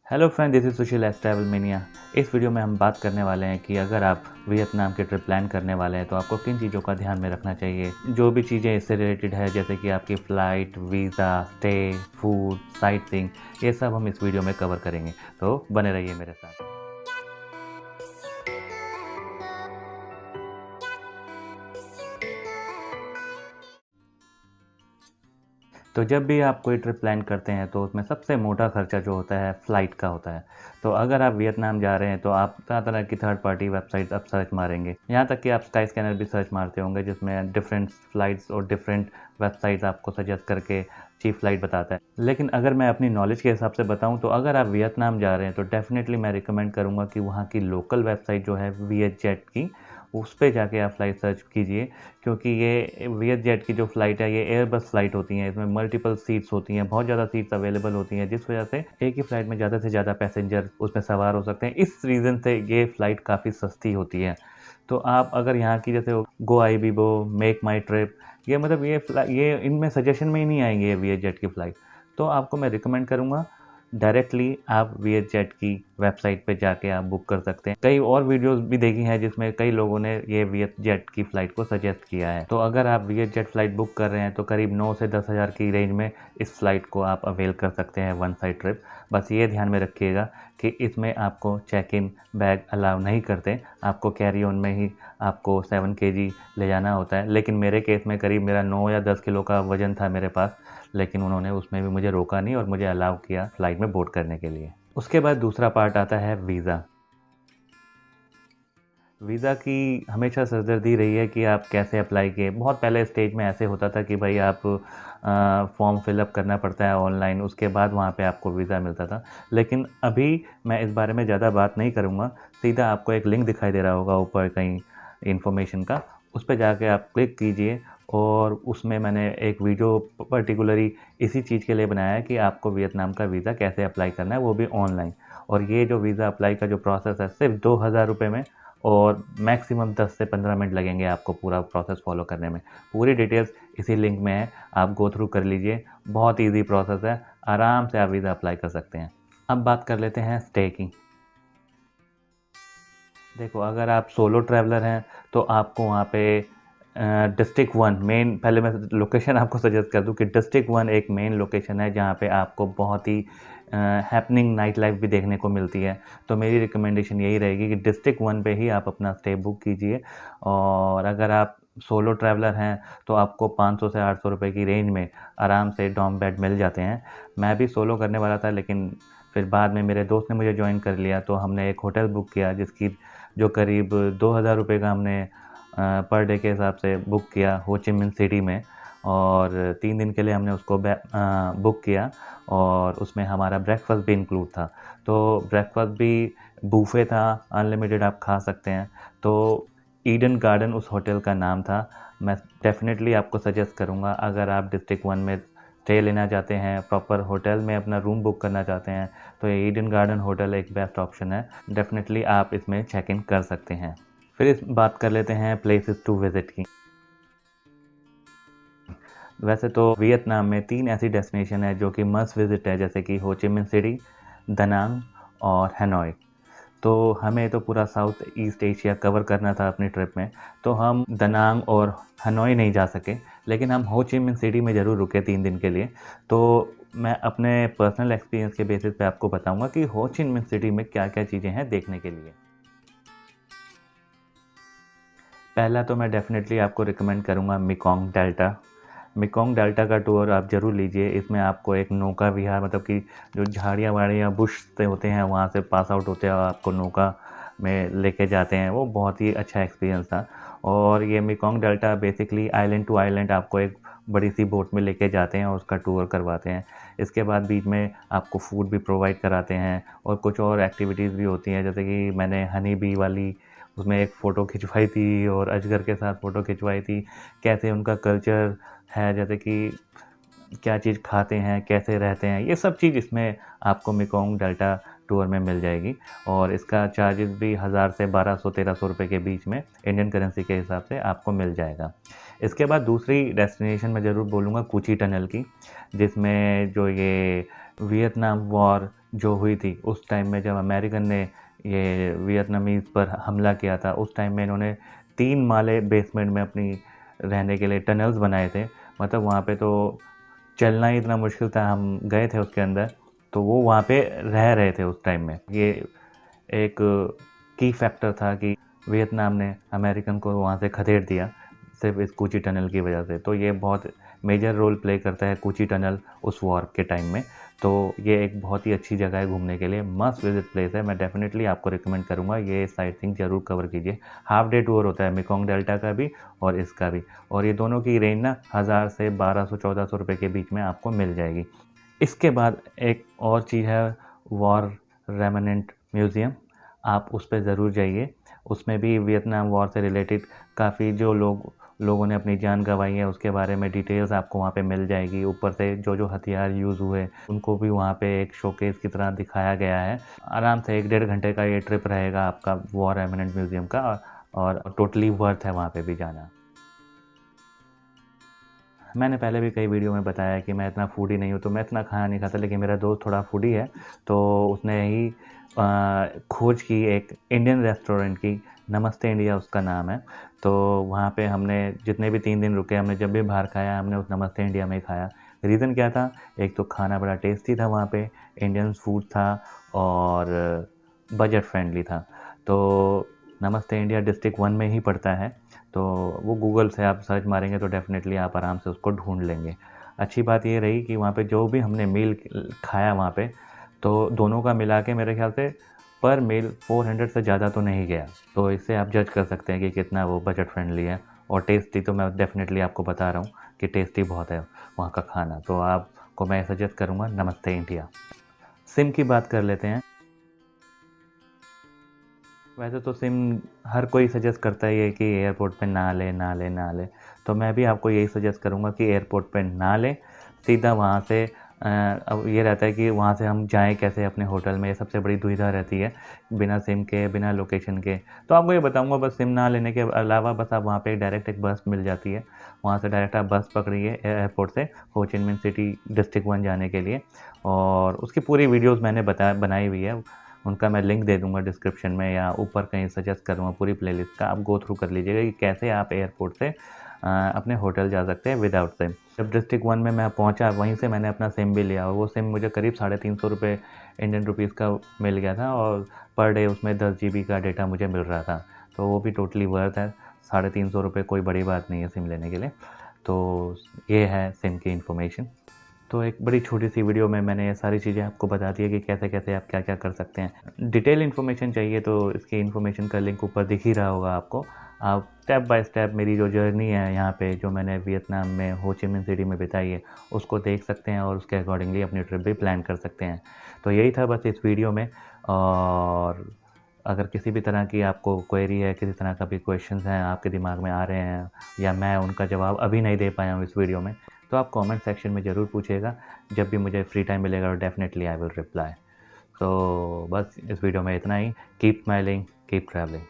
Hello friend, this is Sushil S travel mania. इस video में हम बात करने वाले हैं कि अगर आप वियतनाम की ट्रिप प्लान करने वाले हैं तो आपको किन चीज़ों का ध्यान में रखना चाहिए। जो भी चीज़ें इससे रिलेटेड है जैसे कि आपकी flight, visa, stay, food, sight seeing, ये सब हम इस वीडियो में कवर करेंगे। तो बने रहिए मेरे साथ। तो जब भी आप कोई ट्रिप प्लान करते हैं तो उसमें सबसे मोटा खर्चा जो होता है फ़्लाइट का होता है। तो अगर आप वियतनाम जा रहे हैं तो आप तरह तरह की थर्ड पार्टी वेबसाइट आप सर्च मारेंगे, यहाँ तक कि आप स्काई स्कैनर भी सर्च मारते होंगे जिसमें डिफरेंट फ़्लाइट्स और डिफरेंट वेबसाइट्स आपको सजेस्ट करके चीप फ़्लाइट बताता है। लेकिन अगर मैं अपनी नॉलेज के हिसाब से बताऊँ तो अगर आप वियतनाम जा रहे हैं तो डेफ़िनेटली मैं रिकमेंड करूँगा कि वहाँ की लोकल वेबसाइट जो है वियतजेट की, उस पे जाके आप फ़्लाइट सर्च कीजिए। क्योंकि ये वियतजेट की जो फ़्लाइट है ये एयरबस फ़्लाइट होती हैं, इसमें मल्टीपल सीट्स होती हैं, बहुत ज़्यादा सीट्स अवेलेबल होती हैं, जिस वजह से एक ही फ़्लाइट में ज़्यादा से ज़्यादा पैसेंजर उसमें सवार हो सकते हैं। इस रीज़न से ये फ़्लाइट काफ़ी सस्ती होती है। तो आप अगर यहाँ की जैसे गो आईबीबो, मेक माई ट्रिप, ये मतलब ये इनमें सजेशन में ही नहीं आएँगे ये वियतजेट की फ़्लाइट। तो आपको मैं रिकमेंड करूँगा डायरेक्टली आप वियतजेट की वेबसाइट पे जाके आप बुक कर सकते हैं। कई और वीडियोस भी देखी हैं जिसमें कई लोगों ने ये वियतजेट की फ़्लाइट को सजेस्ट किया है। तो अगर आप वियतजेट फ़्लाइट बुक कर रहे हैं तो करीब 9 से 10 हज़ार की रेंज में इस फ़्लाइट को आप अवेल कर सकते हैं वन साइड ट्रिप। बस ये ध्यान में रखिएगा कि इसमें आपको चेक इन बैग अलाउ नहीं करते, आपको कैरी ऑन में ही आपको 7 केजी ले जाना होता है। लेकिन मेरे केस में करीब मेरा 9 या 10 किलो का वज़न था मेरे पास, लेकिन उन्होंने उसमें भी मुझे रोका नहीं और मुझे अलाउ किया फ़्लाइट में बोर्ड करने के लिए। उसके बाद दूसरा पार्ट आता है वीज़ा। वीज़ा की हमेशा सरदर्दी रही है कि आप कैसे अप्लाई किए। बहुत पहले स्टेज में ऐसे होता था कि भाई आप फॉर्म फिलअप करना पड़ता है ऑनलाइन, उसके बाद वहाँ पे आपको वीज़ा मिलता था। लेकिन अभी मैं इस बारे में ज़्यादा बात नहीं करूँगा, सीधा आपको एक लिंक दिखाई दे रहा होगा ऊपर कहीं इन्फॉर्मेशन का, उस पे जाके आप क्लिक कीजिए और उसमें मैंने एक वीडियो पर्टिकुलरली इसी चीज़ के लिए बनाया है कि आपको वियतनाम का वीज़ा कैसे अप्लाई करना है, वो भी ऑनलाइन। और ये जो वीज़ा अप्लाई का जो प्रोसेस है सिर्फ 2000 रुपये में, और मैक्सिमम 10 से 15 मिनट लगेंगे आपको पूरा प्रोसेस फॉलो करने में। पूरी डिटेल्स इसी लिंक में है, आप गो थ्रू कर लीजिए। बहुत ईजी प्रोसेस है, आराम से आप वीज़ा अप्लाई कर सकते हैं। अब बात कर लेते हैं स्टे की। देखो, अगर आप सोलो ट्रैवलर हैं तो आपको वहाँ पे डिस्ट्रिक्ट वन मेन, पहले मैं लोकेशन आपको सजेस्ट कर दूँ कि डिस्ट्रिक्ट वन एक मेन लोकेशन है जहाँ पे आपको बहुत ही हैपनिंग नाइट लाइफ भी देखने को मिलती है। तो मेरी रिकमेंडेशन यही रहेगी कि डिस्ट्रिक्ट वन पे ही आप अपना स्टे बुक कीजिए। और अगर आप सोलो ट्रैवलर हैं तो आपको 500 से 800 रुपये की रेंज में आराम से डॉर्म बेड मिल जाते हैं। मैं भी सोलो करने वाला था, लेकिन फिर बाद में मेरे दोस्त ने मुझे जॉइन कर लिया तो हमने एक होटल बुक किया जिसकी जो करीब 2000 रुपये का हमने पर डे के हिसाब से बुक किया हो ची मिन सिटी में। और 3 दिन के लिए हमने उसको बुक किया और उसमें हमारा ब्रेकफ़ास्ट भी इंक्लूड था। तो ब्रेकफ़ास्ट भी बूफ़े था, अनलिमिटेड आप खा सकते हैं। तो ईडन गार्डन उस होटल का नाम था। मैं डेफ़िनेटली आपको सजेस्ट करूँगा, अगर आप डिस्ट्रिक्ट वन में स्टे लेना चाहते हैं, प्रॉपर होटल में अपना रूम बुक करना चाहते हैं, तो ये ईडन गार्डन होटल एक बेस्ट ऑप्शन है। डेफ़िनेटली आप इसमें चेक इन कर सकते हैं। फिर इस बात कर लेते हैं प्लेसेस टू विज़िट की। वैसे तो वियतनाम में 3 ऐसी डेस्टिनेशन है जो कि मस्ट विज़िट है, जैसे कि हो ची मिन सिटी, दानांग और हनोई। तो हमें तो पूरा साउथ ईस्ट एशिया कवर करना था अपनी ट्रिप में, तो हम दानांग और हनोई नहीं जा सके, लेकिन हम हो ची मिन सिटी में ज़रूर रुके 3 दिन के लिए। तो मैं अपने पर्सनल एक्सपीरियंस के बेसिस पे आपको बताऊंगा कि हो ची मिन सिटी में क्या-क्या चीज़ें हैं देखने के लिए। पहला तो मैं डेफ़िनेटली आपको रिकमेंड करूँगा मेकोंग डेल्टा। मेकोंग डेल्टा का टूर आप ज़रूर लीजिए। इसमें आपको एक नौका विहार, मतलब कि जो झाड़ियाँ-वाड़ियाँ बुश से होते हैं वहाँ से पास आउट होते हैं और आपको नौका में लेके जाते हैं, वो बहुत ही अच्छा एक्सपीरियंस था। और ये Mekong delta basically island to island आपको एक बड़ी-सी बोट में लेके जाते हैं और उसका टूर करवाते हैं। इसके बाद बीच में आपको फूड भी प्रोवाइड कराते हैं और कुछ और एक्टिविटीज़ भी होती हैं, जैसे कि मैंने हनी बी वाली उसमें एक फ़ोटो खिंचवाई थी और अजगर के साथ फ़ोटो खिंचवाई थी। कैसे उनका कल्चर है, जैसे कि क्या चीज़ खाते हैं, कैसे रहते हैं, ये सब चीज़ इसमें आपको मेकोंग डेल्टा टूर में मिल जाएगी। और इसका चार्जेस भी 1000 से 1200-1300 रुपये के बीच में इंडियन करेंसी के हिसाब से आपको मिल जाएगा। इसके बाद दूसरी डेस्टिनेशन मैं ज़रूर बोलूँगा कूची टनल की, जिसमें जो ये वियतनाम वॉर जो हुई थी उस टाइम में, जब अमेरिकन ने ये वियतनामीज़ पर हमला किया था, उस टाइम में इन्होंने 3 माले बेसमेंट में अपनी रहने के लिए टनल्स बनाए थे। मतलब वहाँ पे तो चलना ही इतना मुश्किल था, हम गए थे उसके अंदर, तो वो वहाँ पे रह रहे थे उस टाइम में। ये एक की फैक्टर था कि वियतनाम ने अमेरिकन को वहाँ से खदेड़ दिया सिर्फ इस कूची टनल की वजह से। तो ये बहुत मेजर रोल प्ले करता है कूची टनल उस वॉर के टाइम में। तो ये एक बहुत ही अच्छी जगह है घूमने के लिए, मस्ट विजिट प्लेस है। मैं डेफिनेटली आपको रिकमेंड करूँगा ये साइट सीइंग ज़रूर कवर कीजिए। हाफ डे टूर होता है मेकोंग डेल्टा का भी और इसका भी, और ये दोनों की रेंज ना 1000 से 1200-1400 रुपये के बीच में आपको मिल जाएगी। इसके बाद एक और चीज़ है वॉर रेमिनेंट म्यूज़ियम, आप उस पे ज़रूर जाइए। उसमें भी वियतनाम वॉर से रिलेटेड काफ़ी जो लोगों ने अपनी जान गंवाई है उसके बारे में डिटेल्स आपको वहाँ पे मिल जाएगी। ऊपर से जो हथियार यूज़ हुए उनको भी वहाँ पे एक शोकेस की तरह दिखाया गया है। आराम से 1 डेढ़ घंटे का ये ट्रिप रहेगा आपका वॉर रेमिनेंट म्यूज़ियम का, और टोटली वर्थ है वहाँ पे भी जाना। मैंने पहले भी कई वीडियो में बताया कि मैं इतना फूडी नहीं हूँ, तो मैं इतना खाना नहीं खाता, लेकिन मेरा दोस्त थोड़ा फूडी है, तो उसने ही खोज की एक इंडियन रेस्टोरेंट की, नमस्ते इंडिया उसका नाम है। तो वहाँ पे हमने जितने भी 3 दिन रुके, हमने जब भी बाहर खाया हमने उस नमस्ते इंडिया में ही खाया। रीज़न क्या था, एक तो खाना बड़ा टेस्टी था वहाँ पे, इंडियन फूड था और बजट फ्रेंडली था। तो नमस्ते इंडिया डिस्ट्रिक्ट 1 में ही पड़ता है, तो वो गूगल से आप सर्च मारेंगे तो डेफ़िनेटली आप आराम से उसको ढूँढ लेंगे। अच्छी बात ये रही कि वहाँ पे जो भी हमने मील खाया वहाँ पे, तो दोनों का मिला के मेरे ख़्याल से पर मील 400 से ज़्यादा तो नहीं गया। तो इससे आप जज कर सकते हैं कि कितना वो बजट फ्रेंडली है, और टेस्टी तो मैं डेफ़िनेटली आपको बता रहा हूँ कि टेस्टी बहुत है वहाँ का खाना। तो आपको मैं सजेस्ट करूँगा नमस्ते इंडिया। सिम की बात कर लेते हैं। वैसे तो सिम हर कोई सजेस्ट करता ही है कि एयरपोर्ट पे ना लें, ना लें, ना लें। तो मैं भी आपको यही सजेस्ट करूँगा कि एयरपोर्ट पे ना लें, सीधा वहाँ से अब ये रहता है कि वहाँ से हम जाएँ कैसे अपने होटल में, ये सबसे बड़ी दुविधा रहती है, बिना सिम के, बिना लोकेशन के। तो आपको ये बताऊँगा, बस सिम ना लेने के अलावा बस आप वहाँ पे डायरेक्ट एक बस मिल जाती है। वहाँ से डायरेक्ट आप बस पकड़िए एयरपोर्ट से हो चिन मिन सिटी डिस्ट्रिक्ट 1 जाने के लिए, और उसकी पूरी वीडियोज़ मैंने बनाई हुई है। उनका मैं लिंक दे दूँगा डिस्क्रिप्शन में, या ऊपर कहीं सजेस्ट करूँगा पूरी प्लेलिस्ट का, आप गो थ्रू कर लीजिएगा कि कैसे आप एयरपोर्ट से अपने होटल जा सकते हैं विदाउट सिम। जब डिस्ट्रिक्ट 1 में मैं पहुँचा, वहीं से मैंने अपना सिम भी लिया, और वो सिम मुझे करीब 350 रुपये इंडियन रुपीज़ का मिल गया था, और पर डे उसमें 10 जीबी का डेटा मुझे मिल रहा था। तो वो भी टोटली वर्थ है, 350 रुपये कोई बड़ी बात नहीं है सिम लेने के लिए। तो ये है सिम की इन्फॉर्मेशन। तो एक बड़ी छोटी-सी वीडियो में मैंने ये सारी चीज़ें आपको बता दी है कि कैसे-कैसे आप क्या-क्या कर सकते हैं। डिटेल इन्फॉर्मेशन चाहिए तो इसकी इन्फॉर्मेशन का लिंक ऊपर दिख ही रहा होगा आपको। आप स्टेप बाय स्टेप मेरी जो जर्नी है यहाँ पे, जो मैंने वियतनाम में हो ची मिन सिटी में बिताई है, उसको देख सकते हैं और उसके अकॉर्डिंगली अपनी ट्रिप भी प्लान कर सकते हैं। तो यही था बस इस वीडियो में, और अगर किसी भी तरह की आपको क्वेरी है, किसी तरह का भी क्वेश्चंस हैं आपके दिमाग में आ रहे हैं, या मैं उनका जवाब अभी नहीं दे पाया हूँ इस वीडियो में, तो आप कमेंट सेक्शन में ज़रूर पूछिएगा। जब भी मुझे फ्री टाइम मिलेगा डेफिनेटली आई विल रिप्लाई। तो बस इस वीडियो में इतना ही। Keep smiling, keep travelling.